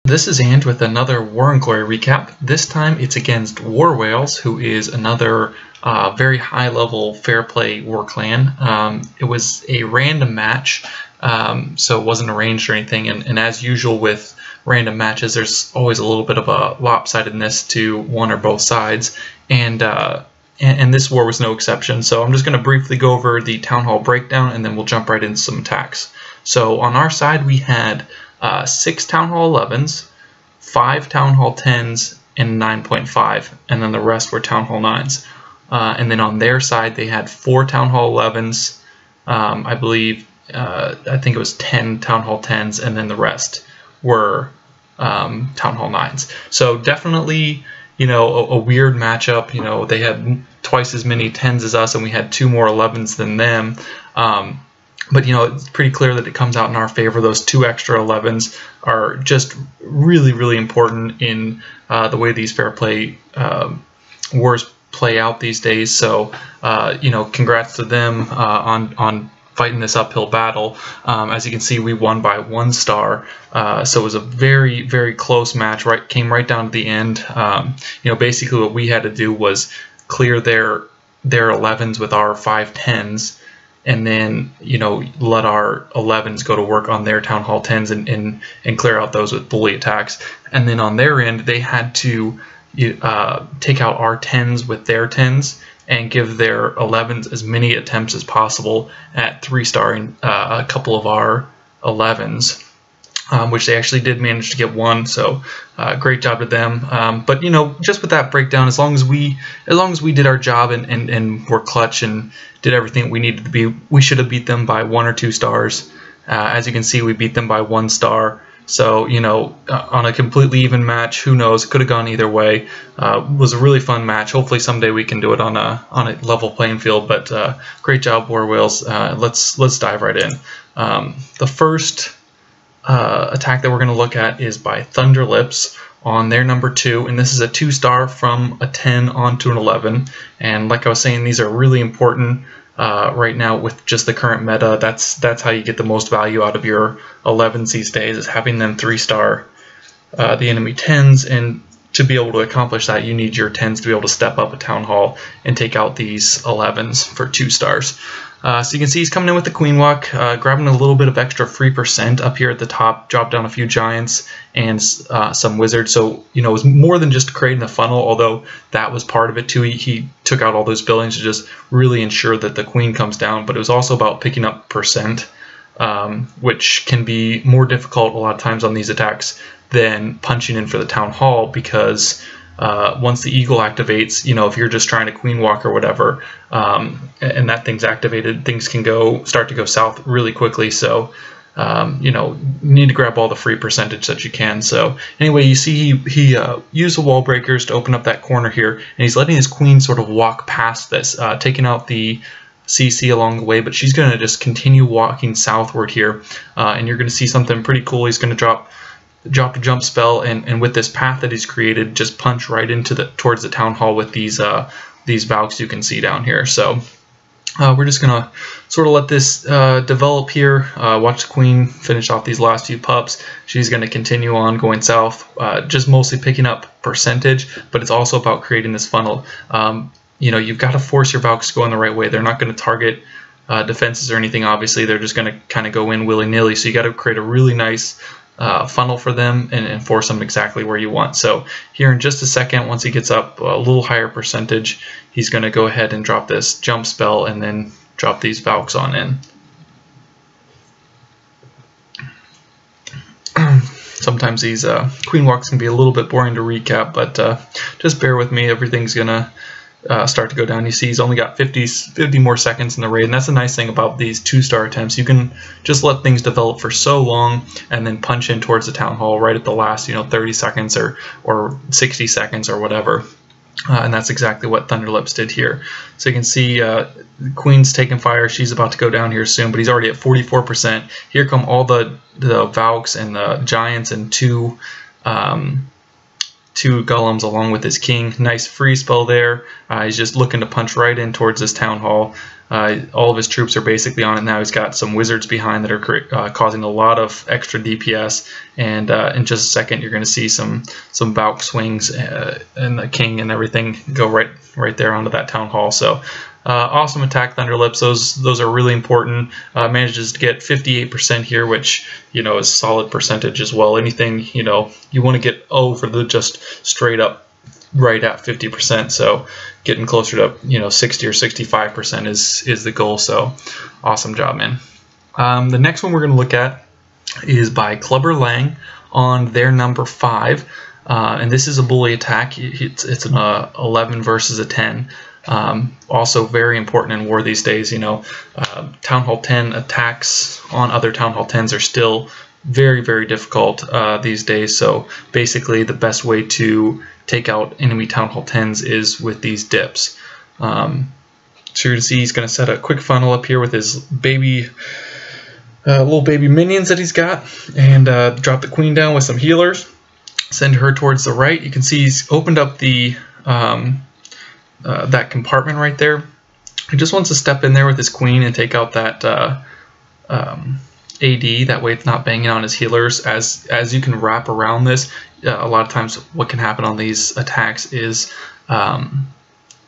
This is And with another War and Glory recap. This time it's against War Whales, who is another very high level fair play war clan. It was a random match, so it wasn't arranged or anything, and as usual with random matches, there's always a little bit of a lopsidedness to one or both sides, and this war was no exception. So I'm just going to briefly go over the Town Hall breakdown, and then we'll jump right into some attacks. So on our side we had 6 Town Hall 11s, 5 Town Hall 10s, and 9.5, and then the rest were Town Hall 9s. And then on their side they had 4 Town Hall 11s, I think it was 10 Town Hall 10s, and then the rest were Town Hall 9s. So definitely, you know, a weird matchup. You know, they had twice as many 10s as us, and we had 2 more 11s than them. But, you know, it's pretty clear that it comes out in our favor. Those 2 extra 11s are just really, really important in the way these fair play wars play out these days. So, you know, congrats to them on fighting this uphill battle. As you can see, we won by 1 star. So it was a very, very close match. Came right down to the end. You know, basically what we had to do was clear their 11s with our 5 10s. And then, you know, let our 11s go to work on their Town Hall 10s and clear out those with bully attacks. And then on their end, they had to take out our 10s with their 10s and give their 11s as many attempts as possible at 3-starring a couple of our 11s. Which they actually did manage to get 1, so great job to them. But you know, just with that breakdown, as long as we did our job and were clutch and did everything we needed to be, we should have beat them by 1 or 2 stars. As you can see, we beat them by 1 star. So you know, on a completely even match, who knows? Could have gone either way. Was a really fun match. Hopefully someday we can do it on a level playing field. But great job, War Whales. Let's dive right in. The first attack that we're going to look at is by Thunderlips on their number 2, and this is a 2-star from a 10 onto an 11. And like I was saying, these are really important right now with just the current meta. That's how you get the most value out of your 11s these days, is having them 3-star the enemy 10s. And to be able to accomplish that, you need your 10s to be able to step up a Town Hall and take out these 11s for 2 stars. So you can see he's coming in with the Queen Walk, grabbing a little bit of extra free % up here at the top, dropped down a few Giants and some Wizards. So, you know, it was more than just creating the funnel, although that was part of it too. He took out all those buildings to just really ensure that the Queen comes down, but it was also about picking up %, which can be more difficult a lot of times on these attacks than punching in for the Town Hall, because once the Eagle activates, you know, if you're just trying to Queen Walk or whatever, and that thing's activated, things can start to go south really quickly. So, you know, you need to grab all the free % that you can. So anyway, you see he used the wall breakers to open up that corner here, and he's letting his Queen sort of walk past this, taking out the CC along the way, but she's going to just continue walking southward here, and you're going to see something pretty cool. He's going to drop a jump spell, and with this path that he's created, just punch right into towards the Town Hall with these Valks you can see down here. So we're just gonna sort of let this develop here. Watch the Queen finish off these last few pups. She's gonna continue on going south, just mostly picking up %, but it's also about creating this funnel. You know, you've got to force your Valks to go in the right way. They're not going to target defenses or anything. Obviously, they're just going to kind of go in willy-nilly. So you got to create a really nice funnel for them and force them exactly where you want. So here in just a second, once he gets up a little higher %, he's going to go ahead and drop this jump spell and then drop these Valks on in. Sometimes these Queen Walks can be a little bit boring to recap, but just bear with me. Everything's going to start to go down. You see he's only got 50 more seconds in the raid, and that's a nice thing about these 2-star attempts. You can just let things develop for so long and then punch in towards the Town Hall right at the last, you know, 30 seconds or 60 seconds or whatever. And that's exactly what Thunderlips did here. So you can see the Queen's taking fire. She's about to go down here soon, but he's already at 44%. Here come all the Valks and the Giants and 2 Golems along with his King. Nice free spell there. He's just looking to punch right in towards this Town Hall. All of his troops are basically on it now. He's got some wizards behind that are causing a lot of extra DPS, and in just a second you're going to see some Valk swings and the king and everything go right there onto that town hall. So awesome attack, Thunderlips. Those are really important. Manages to get 58% here, which is solid percentage as well. Anything you want to get for the just straight up right at 50%. So getting closer to 60 or 65% is the goal. So awesome job, man. The next one we're going to look at is by Clubber Lang on their number 5, and this is a bully attack. It's an 11 versus a 10. Also very important in war these days. Town Hall 10 attacks on other Town Hall 10s are still very, very difficult these days. So basically the best way to take out enemy Town Hall 10s is with these dips. So you're going to see he's going to set a quick funnel up here with his baby little baby minions that he's got, and drop the queen down with some healers, send her towards the right. You can see he's opened up the that compartment right there. He just wants to step in there with his queen and take out that AD. That way it's not banging on his healers. As you can wrap around this, a lot of times what can happen on these attacks is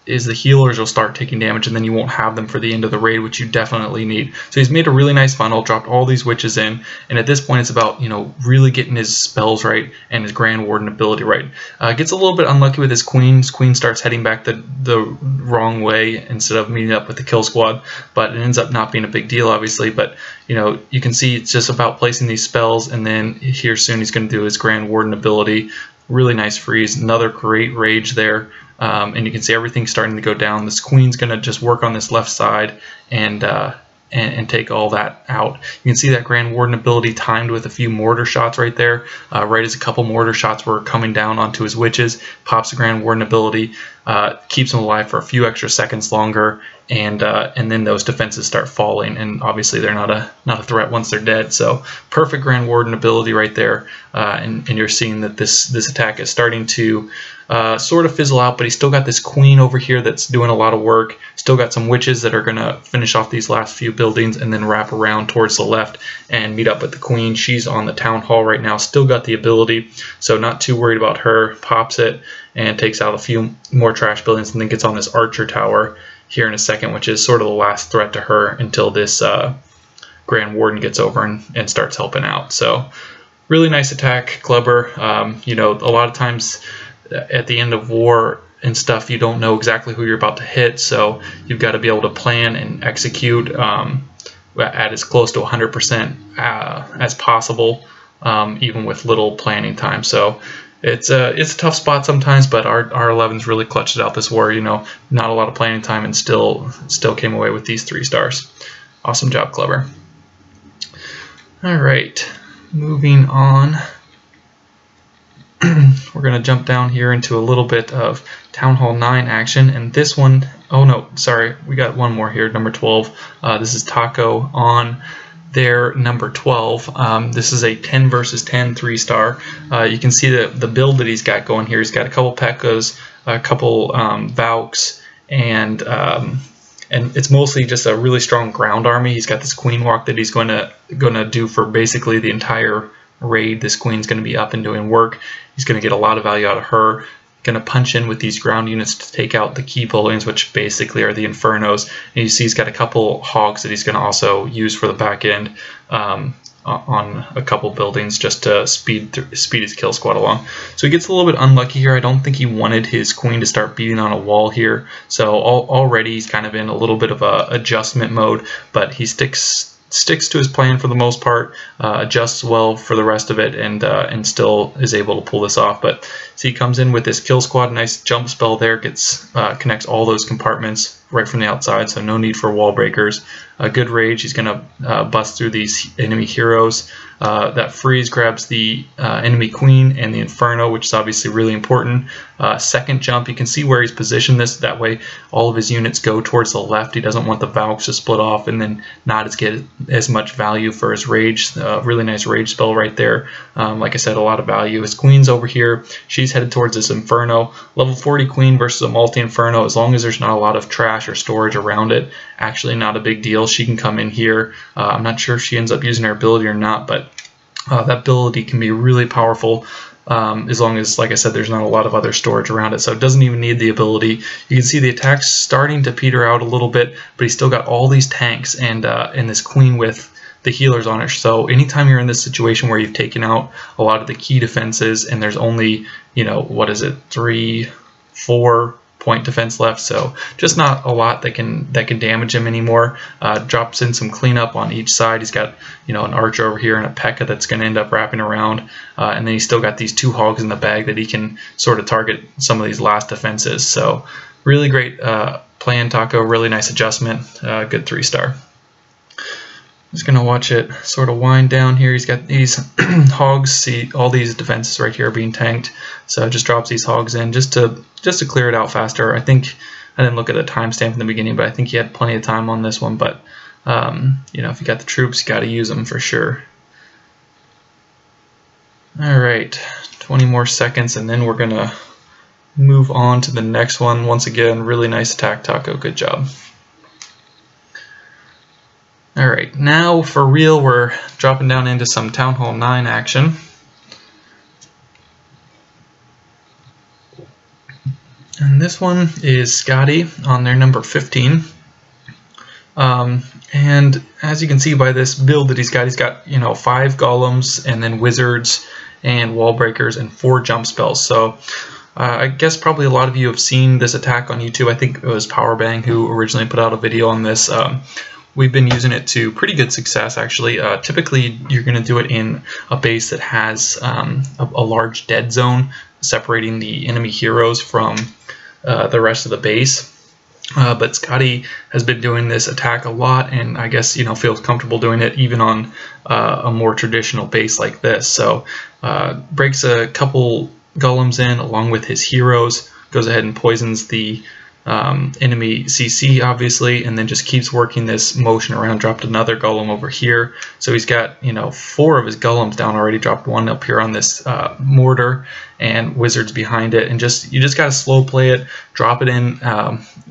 the healers will start taking damage, and then you won't have them for the end of the raid, which you definitely need. So he's made a really nice funnel, dropped all these witches in, and at this point it's about really getting his spells right and his Grand Warden ability right. Gets a little bit unlucky with his queen. His queen starts heading back the wrong way instead of meeting up with the kill squad, but it ends up not being a big deal, obviously. But you can see it's just about placing these spells, and then here soon he's going to do his Grand Warden ability. Really nice freeze, another great rage there. And you can see everything starting to go down. This queen's going to just work on this left side and take all that out. You can see that Grand Warden ability timed with a few mortar shots right there. Right as a couple mortar shots were coming down onto his witches, pops the Grand Warden ability, keeps him alive for a few extra seconds longer, and then those defenses start falling, and obviously they're not a threat once they're dead. So perfect Grand Warden ability right there, and you're seeing that this attack is starting to sort of fizzle out, but he's still got this queen over here that's doing a lot of work. Still got some witches that are going to finish off these last few buildings and then wrap around towards the left and meet up with the queen. She's on the town hall right now, still got the ability, so not too worried about her. Pops it and takes out a few more trash buildings, and then gets on this archer tower here in a second, which is sort of the last threat to her until this Grand Warden gets over and starts helping out. So really nice attack, Clubber. A lot of times at the end of war and stuff, you don't know exactly who you're about to hit, so you've got to be able to plan and execute at as close to 100% as possible, even with little planning time. So it's a tough spot sometimes, but our 11s really clutched it out this war. Not a lot of planning time, and still came away with these 3 stars. Awesome job, Clubber. All right, moving on. We're going to jump down here into a little bit of Town Hall 9 action, and this one, oh no, sorry, we got one more here, number 12. This is Taco on their number 12. This is a 10 versus 10 3-star. You can see the build that he's got going here. He's got a couple P.E.K.K.A.s, a couple Valks, and it's mostly just a really strong ground army. He's got this queen walk that he's going to do for basically the entire raid. This queen's going to be up and doing work. He's going to get a lot of value out of her. Going to punch in with these ground units to take out the key buildings, which basically are the Infernos. And you see he's got a couple hogs that he's going to also use for the back end on a couple buildings just to speed his kill squad along. So he gets a little bit unlucky here. I don't think he wanted his queen to start beating on a wall here. So already he's kind of in a little bit of a adjustment mode, but he sticks to his plan for the most part, adjusts well for the rest of it, and still is able to pull this off. But see, he comes in with this kill squad, nice jump spell there, connects all those compartments right from the outside, so no need for wall breakers. A good rage. He's going to bust through these enemy heroes, That freeze grabs the enemy queen and the Inferno, which is obviously really important. Second jump, you can see where he's positioned this. That way all of his units go towards the left. He doesn't want the Valks to split off and then not get as much value for his rage. Really nice rage spell right there. Like I said, a lot of value. His queen's over here. She's headed towards this Inferno. Level 40 queen versus a multi-Inferno, as long as there's not a lot of trash or storage around it, actually not a big deal. She can come in here. I'm not sure if she ends up using her ability or not, but that ability can be really powerful as long as, like I said, there's not a lot of other storage around it. So it doesn't even need the ability. You can see the attack's starting to peter out a little bit, but he's still got all these tanks and this queen with the healers on it. So anytime you're in this situation where you've taken out a lot of the key defenses and there's only, you know, what is it, 3-4 point defense left, so just not a lot that can damage him anymore. Drops in some cleanup on each side. He's got, you know, an archer over here and a P.E.K.K.A. that's going to end up wrapping around, and then he's still got these 2 hogs in the bag that he can sort of target some of these last defenses. So really great plan, Taco. Really nice adjustment. Good 3-star. Just going to watch it sort of wind down here. He's got these hogs. See all these defenses right here being tanked. So it just drops these hogs in just to clear it out faster. I think I didn't look at the timestamp in the beginning, but I think he had plenty of time on this one. But you know, if you got the troops, you got to use them for sure. All right, 20 more seconds, and then we're gonna move on to the next one. Once again, really nice attack, Taco. Good job. Alright, now for real, we're dropping down into some Town Hall 9 action. And this one is Scotty on their number 15. And as you can see by this build that he's got, you know, 5 golems and then wizards and wall breakers and 4 jump spells. So I guess probably a lot of you have seen this attack on YouTube. I think it was Powerbang who originally put out a video on this. We've been using it to pretty good success, actually. Typically, you're going to do it in a base that has a large dead zone separating the enemy heroes from the rest of the base. But Scotty has been doing this attack a lot, and I guess, you know, feels comfortable doing it even on a more traditional base like this. So breaks a couple golems in along with his heroes, goes ahead and poisons the enemy CC, obviously, and then just keeps working this motion around. Dropped another golem over here, so he's got, you know, 4 of his golems down already. Dropped 1 up here on this mortar, and wizards behind it. And you just gotta slow play it, drop it in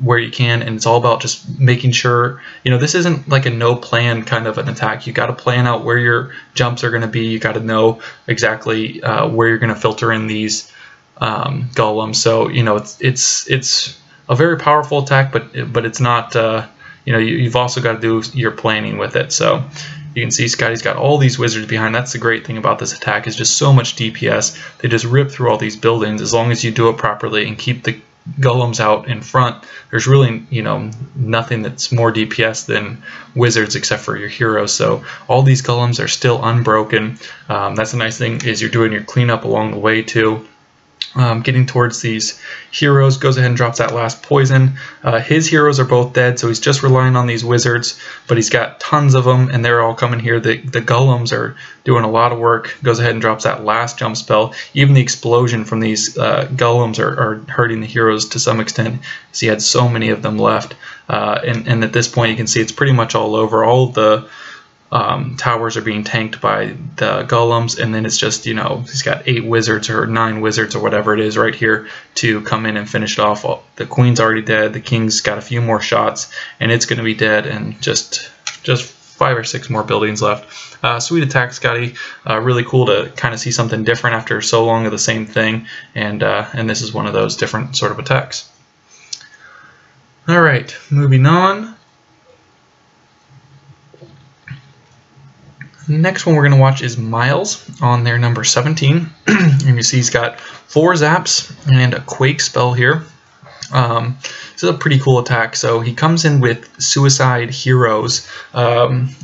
where you can, and it's all about just making sure, you know, this isn't like a no plan kind of an attack. You got to plan out where your jumps are going to be. You got to know exactly where you're going to filter in these golems. So, you know, it's a very powerful attack, but it's not, you know, you've also got to do your planning with it. So you can see Scotty's got all these wizards behind. That's the great thing about this attack, is just so much DPS. They just rip through all these buildings as long as you do it properly and keep the golems out in front. There's really, you know, nothing that's more DPS than wizards except for your heroes. So all these golems are still unbroken. That's the nice thing, is you're doing your cleanup along the way too. Getting towards these heroes, goes ahead and drops that last poison. His heroes are both dead, so he's just relying on these wizards, but he's got tons of them, and they're all coming here. The golems are doing a lot of work. Goes ahead and drops that last jump spell. Even the explosion from these golems are hurting the heroes to some extent, because he had so many of them left. And at this point, you can see it's pretty much all over. All of the towers are being tanked by the golems, and then it's just, you know, he's got 8 wizards or 9 wizards or whatever it is right here to come in and finish it off. The queen's already dead, the king's got a few more shots, and it's going to be dead, and just 5 or 6 more buildings left. Sweet attack, Scotty. Really cool to kind of see something different after so long of the same thing, and this is one of those different sort of attacks. All right, moving on. Next one we're going to watch is Miles on their number 17. And you see he's got 4 zaps and a quake spell here. This is a pretty cool attack. So he comes in with suicide heroes, and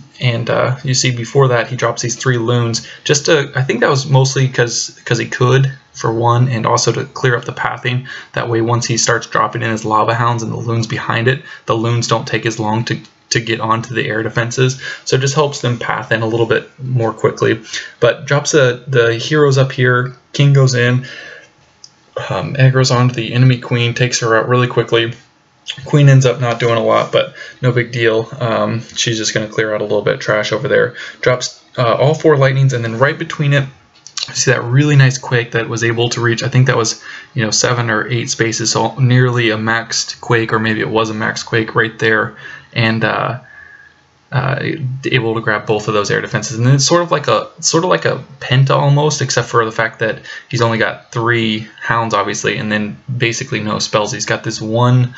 you see before that he drops these 3 loons. Just to, I think that was mostly because he could, for one, and also to clear up the pathing. That way, once he starts dropping in his lava hounds and the loons behind it, the loons don't take as long to to get onto the air defenses, so it just helps them path in a little bit more quickly. But drops the heroes up here. King goes in, aggro's onto the enemy queen, takes her out really quickly. Queen ends up not doing a lot, but no big deal. She's just going to clear out a little bit of trash over there. Drops all 4 lightnings, and then right between it, see that really nice quake that was able to reach, I think that was 7 or 8 spaces, so nearly a maxed quake, or maybe it was a maxed quake right there, and able to grab both of those air defenses. And then it's sort of like a penta almost, except for the fact that he's only got 3 hounds obviously, and then basically no spells. He's got this one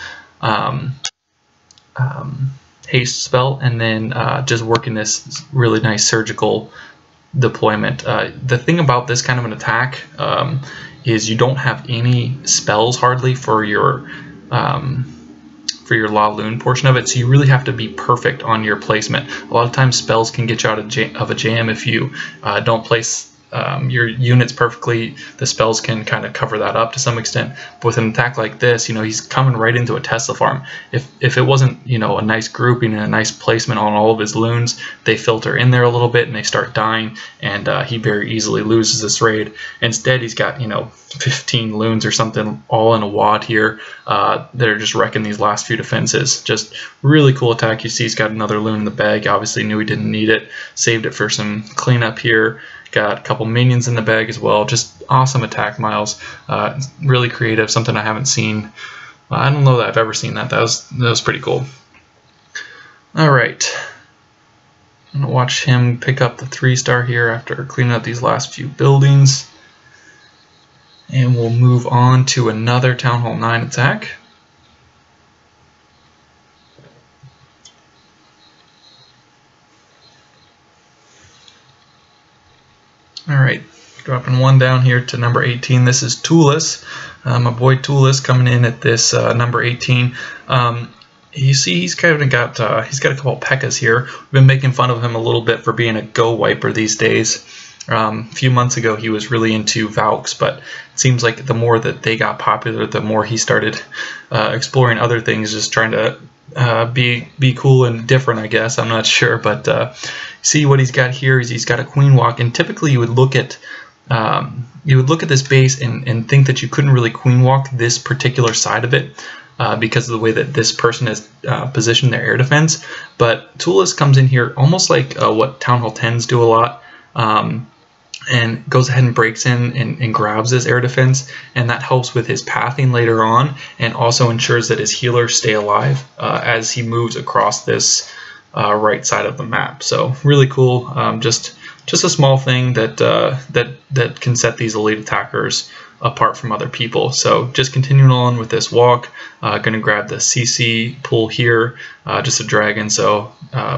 haste spell, and then just working this really nice surgical deployment. The thing about this kind of an attack is you don't have any spells hardly for your La Lune portion of it, so you really have to be perfect on your placement. A lot of times spells can get you out of a jam if you don't place your units perfectly. The spells can kind of cover that up to some extent. But with an attack like this, he's coming right into a Tesla farm. If it wasn't a nice grouping and a nice placement on all of his loons, they filter in there a little bit and they start dying, and he very easily loses this raid. Instead, he's got 15 loons or something all in a wad here. They're just wrecking these last few defenses. Just really cool attack. You see he's got another loon in the bag. Obviously knew he didn't need it. Saved it for some cleanup here. Got a couple minions in the bag as well. Just awesome attack, Miles. Really creative. Something I haven't seen. I don't know that I've ever seen that. That was pretty cool. All right. I'm gonna watch him pick up the 3-star here after cleaning up these last few buildings. And we'll move on to another Town Hall 9 attack. Alright, dropping 1 down here to number 18. This is Toolless. My boy Toolless coming in at this number 18. You see he's kind of got he's got a couple of P.E.K.K.A.s here. We've been making fun of him a little bit for being a go wiper these days. A few months ago he was really into Valks, but it seems like the more that they got popular, the more he started exploring other things, just trying to be cool and different, I guess. I'm not sure, but see what he's got here is he's got a queen walk, and typically you would look at this base and think that you couldn't really queen walk this particular side of it because of the way that this person has positioned their air defense. But Toolless comes in here almost like what Town Hall 10s do a lot, and goes ahead and breaks in and grabs this air defense, and that helps with his pathing later on, and also ensures that his healers stay alive as he moves across this right side of the map. So really cool. Just a small thing that that can set these elite attackers apart from other people. So just continuing on with this walk, gonna grab the CC pull here, just a dragon, so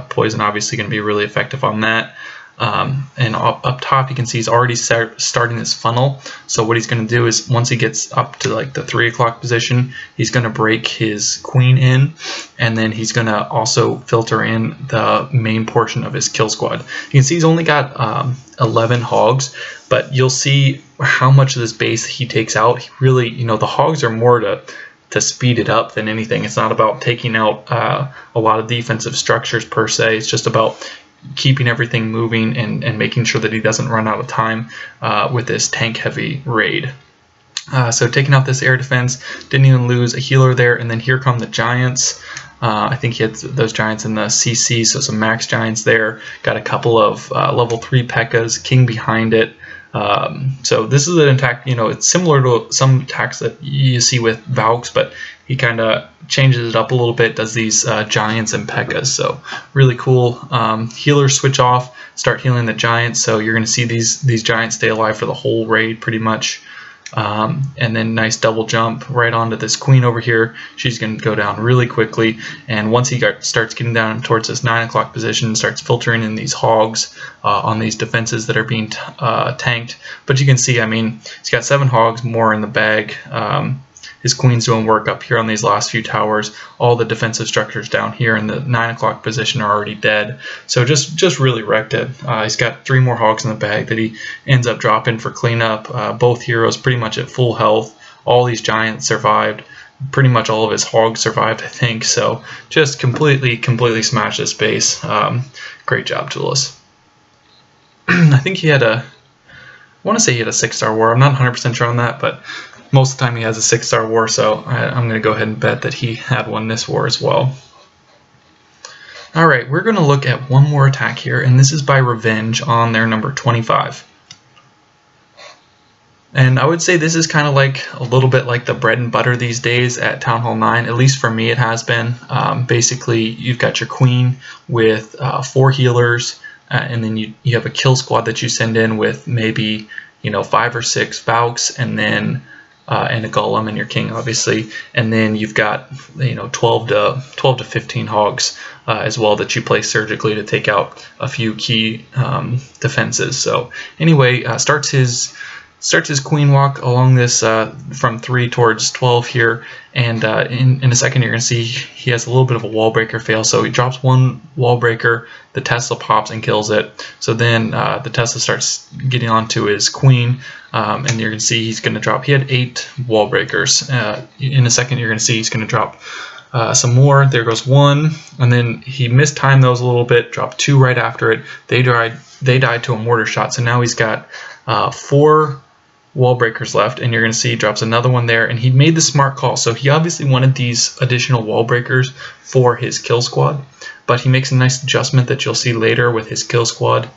poison obviously gonna be really effective on that. And up top you can see he's already starting this funnel. So what he's going to do is once he gets up to like the 3 o'clock position, he's going to break his queen in, and then he's going to also filter in the main portion of his kill squad. You can see he's only got 11 hogs, but you'll see how much of this base he takes out. He really, the hogs are more to speed it up than anything. It's not about taking out a lot of defensive structures per se. It's just about keeping everything moving and making sure that he doesn't run out of time with this tank heavy raid. So taking out this air defense, didn't even lose a healer there, and then here come the giants. I think he had those giants in the CC, so some max giants there. Got a couple of level 3 P.E.K.K.A.s, king behind it. So this is an attack, it's similar to some attacks that you see with Valks, but he kind of changes it up a little bit, does these giants and P.E.K.K.A.s, so really cool. Healers switch off, start healing the giants, so you're going to see these giants stay alive for the whole raid pretty much. And then nice double jump right onto this queen over here. She's going to go down really quickly, and once he starts getting down towards this 9 o'clock position, starts filtering in these hogs on these defenses that are being tanked. But you can see, he's got 7 hogs more in the bag. His queen's doing work up here on these last few towers. All the defensive structures down here in the 9 o'clock position are already dead. So just really wrecked it. He's got 3 more hogs in the bag that he ends up dropping for cleanup. Both heroes pretty much at full health. All these giants survived. pretty much all of his hogs survived, I think. So just completely smashed this base. Great job, Toolless. I think he had I want to say he had a 6-star war. I'm not 100% sure on that, but most of the time he has a 6-star war, so I'm going to go ahead and bet that he had one this war as well. Alright, we're going to look at one more attack here, and this is by Revenge on their number 25. And I would say this is kind of like a little bit like the bread and butter these days at Town Hall 9, at least for me it has been. Basically, you've got your queen with 4 healers, and then you have a kill squad that you send in with maybe 5 or 6 Valks, and then and a golem and your king, obviously, and then you've got 12 to 15 hogs as well that you place surgically to take out a few key defenses. So anyway, starts his queen walk along this from 3 towards 12 here, and in a second you're going to see he has a little bit of a wall breaker fail. So he drops one wall breaker, the Tesla pops and kills it. So then the Tesla starts getting onto his queen, and you're going to see he's going to drop. He had 8 wall breakers. In a second you're going to see he's going to drop some more. There goes 1, and then he mistimed those a little bit, dropped 2 right after it. They died to a mortar shot. So now he's got 4 wall breakers left, and you're going to see he drops another one there, and he made the smart call. So he obviously wanted these additional wall breakers for his kill squad, but he makes a nice adjustment that you'll see later with his kill squad.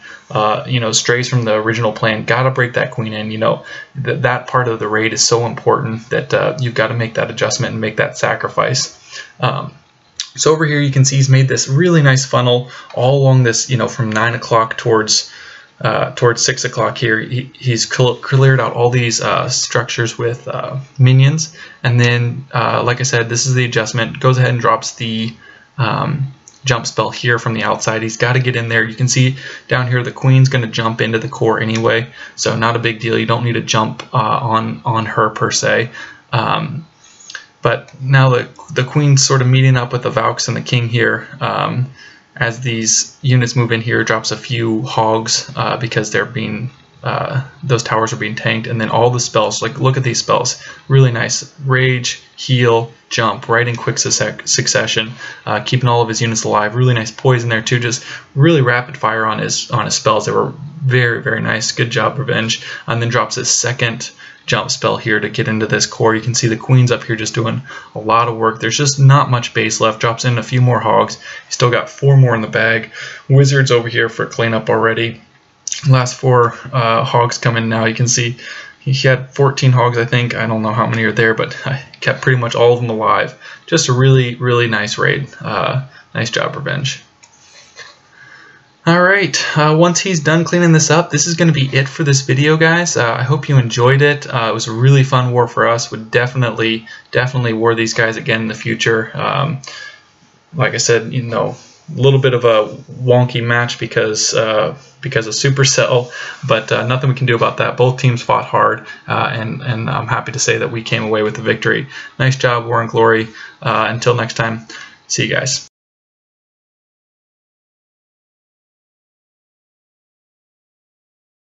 Strays from the original plan. Gotta break that queen in. That part of the raid is so important that you've got to make that adjustment and make that sacrifice. So over here you can see he's made this really nice funnel all along this, from 9 o'clock towards 6 o'clock here. He's cleared out all these structures with minions, and then like I said, this is the adjustment. Goes ahead and drops the jump spell here from the outside. He's got to get in there. You can see down here the queen's going to jump into the core anyway, so not a big deal. You don't need to jump on her per se. But now the queen's sort of meeting up with the Valks and the king here. As these units move in here, drops a few hogs because they're being those towers are being tanked, and then all the spells. Like, look at these spells, really nice. Rage, heal, jump, right in quick succession, keeping all of his units alive. Really nice poison there too. Just really rapid fire on his spells. They were very nice. Good job, Revenge. And then drops his second jump spell here to get into this core. You can see the queen's up here just doing a lot of work. There's just not much base left. Drops in a few more hogs. He's still got 4 more in the bag. Wizards over here for cleanup already. Last 4 hogs come in now. You can see he had 14 hogs, I think. I don't know how many are there, but I kept pretty much all of them alive. Just a really nice raid. Nice job, Revenge. Alright, once he's done cleaning this up, this is going to be it for this video, guys. I hope you enjoyed it. It was a really fun war for us. Would definitely war these guys again in the future. Like I said, a little bit of a wonky match because of Supercell, but nothing we can do about that. Both teams fought hard, and I'm happy to say that we came away with the victory. Nice job, War and Glory. Until next time, see you guys.